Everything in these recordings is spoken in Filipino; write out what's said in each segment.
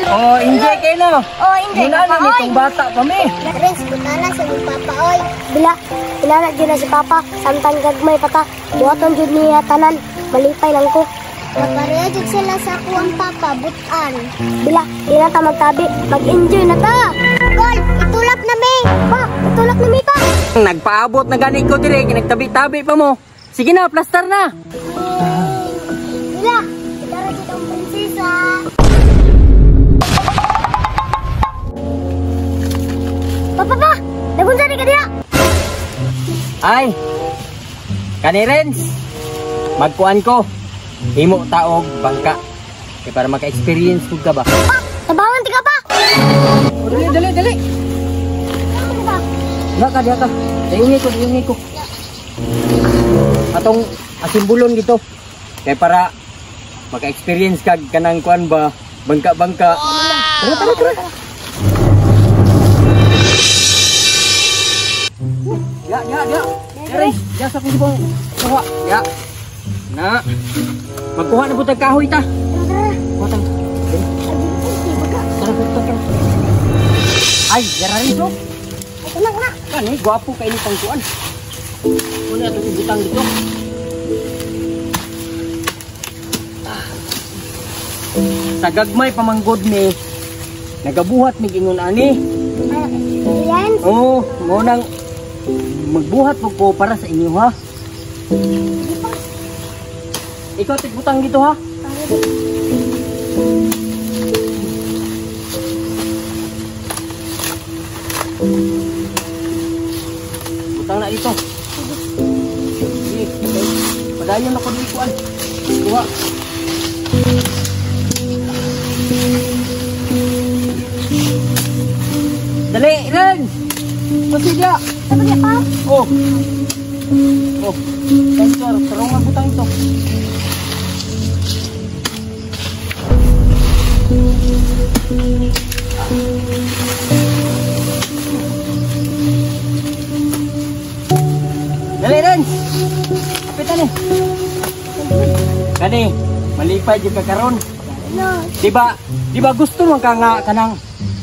Oh, enjoy kayo no? Oh, enjoy Muna papa, na itong bata kami. Renz, punta na sa mga papa, oy. Bila na dyan na si papa. Samtang gagmay pata. Buhaton dyan niya tanan. Malipay lang ko. Napareha dyan sila sa kuwang papa, butan. Bila ta magtabi. Mag-enjoy na ta. Gol, itulap na mi. Pa, itulap na mi pa. Nagpaabot na gani ko dire, nagtabi-tabi pa mo. Sige na, plaster na. Bila, kita rin itong prinsesa. Pa, nagunsa ni ka diya. Ay, kani Renz, magkuhan ko. Himo taog bangka. Kaya para maka-experience ko ka ba? Pa, tabangan ti ka pa. Oh, dali. Naka diya ka. Dayungi ko. Atong asimbulon dito. Kaya para maka-experience ka kanang kuan ba, bangka-bangka. Tara. Ya. Ya sa kung sibong kuha. Ya. Na. Magkuha na po tag kahoy ta. Tara. Ay, yara rin so. Tenang. Kan eh, gwapo kayo ni pangkuan. Muna itong ibutang dito. Sa gagmay pamanggod ni, nagabuhat ni gingon ani. Yan. Oo, ngunang magbuhat po para sa inyo ha. Ikaw tigbutang dito ha. Butang na dito. Sige, padayon ako dito kuan. Kuha. Dali, Ren! Pasidya! Sabi niya pa? Oh! Sensor, tarong ang butang ito. Dali, Ren! Kapitan eh! Kani, malipay dyan ka karon. No. Diba gusto mo ka nga kanang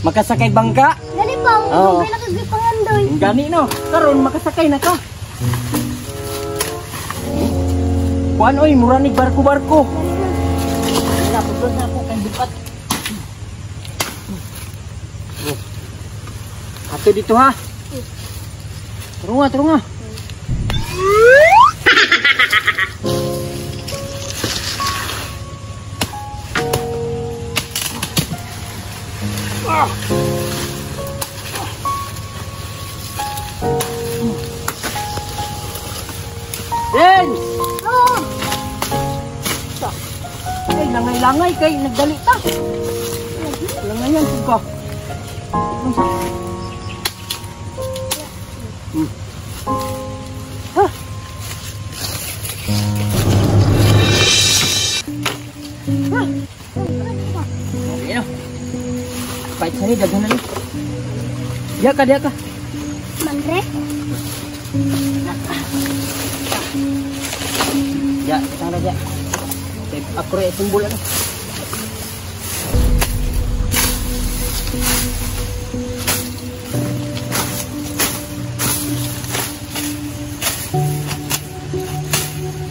makasakay bangka? Gani pa, Oo. may nakagipangandoy. Gani no, karon makasakay na ka. Kuan oy, mura ni barko-barko. Wala pud na ako kay bukat. Ato dito ha. Turunga. Ren! Oo. Ay, langay-langay kay nagdali ta. Langayan pud ka. Ha? Ayan. Pahit sani, daghan na rin. Diya ka. Manre? Ya, sana dia. Aku rek tumbul ano.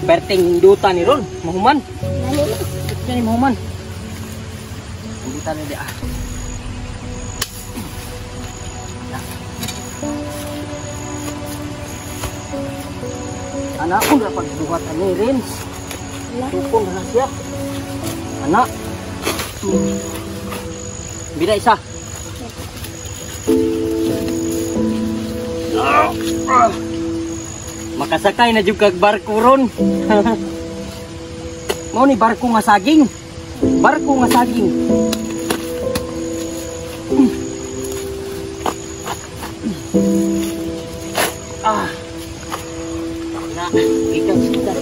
Perting duta ni Ron, mahuman. Ini mahuman. Duta ni dia. Anak pun dapat buat ini Rins. Tupong na siya. Anak. Bida isa. Makasakay na juga barko ron. Mau ni barko nga saging. Barko nga saging. Ikan sebentar.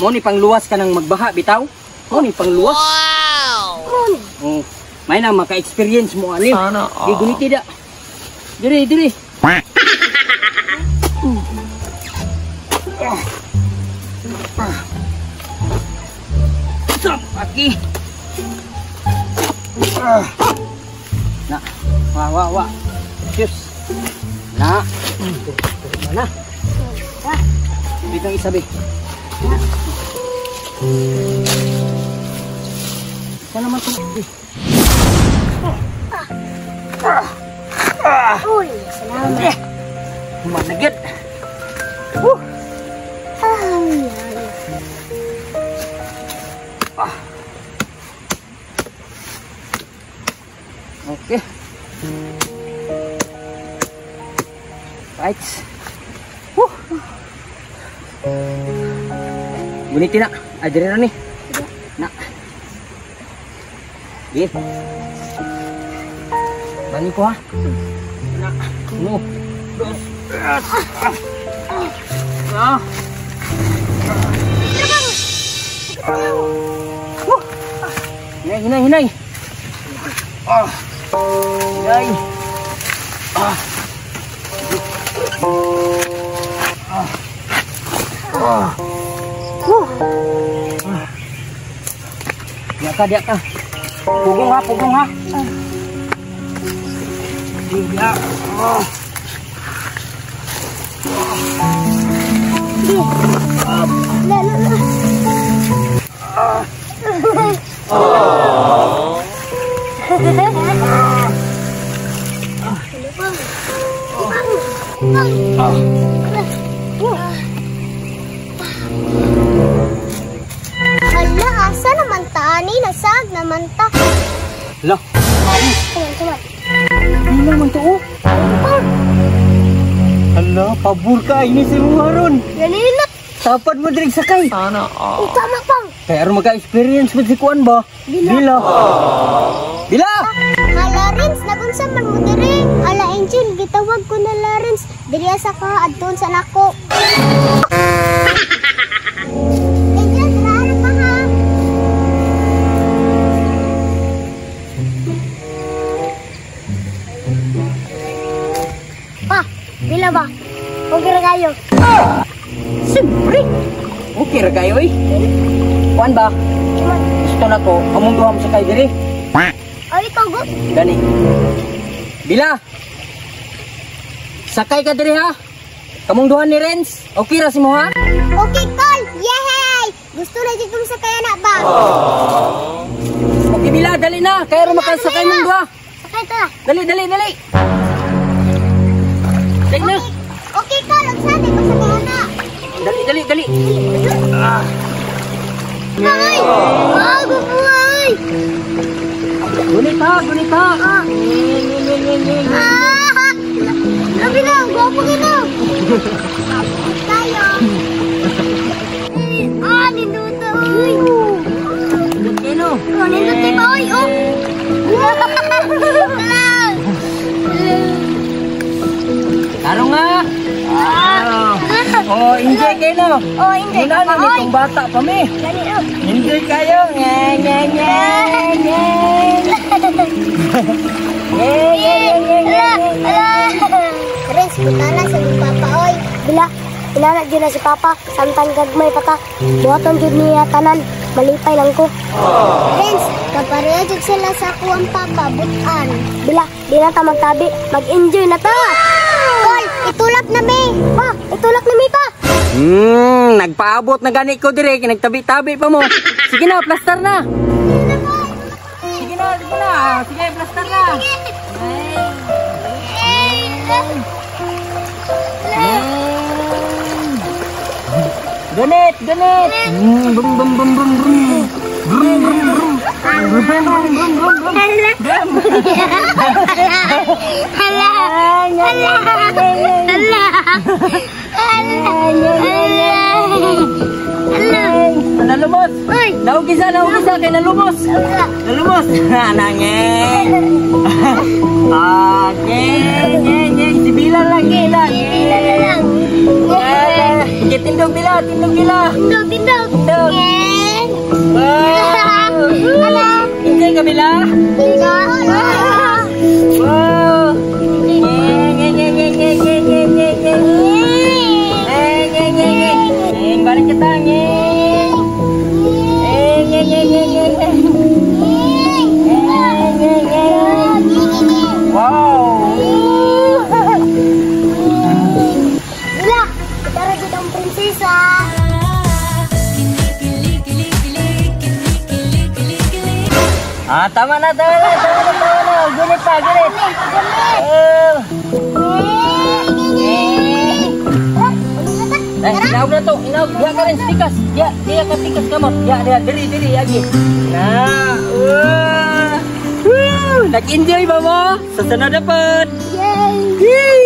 Mo ni pangluwas ka nang magbaha bitaw. Mo ni pangluwas. Wow! Oh. May na maka-experience mo ani. Giguniti da. Diri. Stop, aki. Na, wa. Yes. Na. Mana? Dito ang isabi. Ito naman ito. Uy, salamat. Managit. Okay. Right. Guniti na. Adiri na ni. Na. Di. Bani ko ha. Na. No. Ah. Hinay. Ah. Hinay. Ah. Dia ka. Pugong ha. Dia. Hala, asa naman ta? Ani, nasag naman ta. Lah. Cuman. Di naman to oh. Hala, pabor ka ini si Haron. Ganina. Tapad mo dirig sakay. Tama pang. Kaya aron maka-experience mo si Kuan ba? Bila. Hala, Rins, nagunsa man mo diri. Hala, Angel, gitawag ko na la, Rins. Diri sa ka, adton sa nako. Angel, harap ka ha. Pa, bila ba? Okay ra kayo. Siyempre. Okay ra kayo eh. Kuan ba? Gusto na ko, among duham sa kay diri. Oh, ikaw go. Gani. Bila. Sakay ka diri ha. Kamong duhan ni Renz. Okay ra si mo ha? Okay, call. Yay! Gusto na dito sa kaya na ba? Okay Bila, dali na. Kaya ro makasakay mong duha. Sakay ta. Dali. Dali na. Okay, call. Ang sabi ko sa kaya na. Dali. Ay! Gubuhay! Gunit ha. Labi na, gwapo gino. Tayo. Ninuto. Kino? Ninuto ba? Oy, oh. Tarong nga. Oh, enjoy kayo no? Oh, enjoy. Muna na, itong bata pa mi. Enjoy kayo. Rins, punta na sa mga papa, oy. Bila, inana dyan na si papa. Samtang gagmay pata. Buhaton dyan niya tanan. Malipay lang ko. Rins, kapareha dyan sila sa kuwang papa. Butan. Bila, di na ta magtabi. Mag-enjoy na ta. Kol, itulak na mi. Pa, itulak na mi pa. Nagpaabot na gani ko dire. Nagtabi-tabi pa mo. Sige na, plaster na. Sige na. Sige, plaster na. Ganit. Nalumos. Naugisa kay nalumos. Nangeng. Geng. Sibilan lagi lang. Tindog bila. Tindog. Enjoy Camila? Tiga. Wow. Balik kita. Wow. Bila, kita rajin ang prinsesa. Tama na. Gunit pa. Inaog na to. Dia ka rin, tikas. Dia ka tikas ka mo. Dia, diri lagi. Nag-enjoy ba mo? Sa sunod na pod. Yay!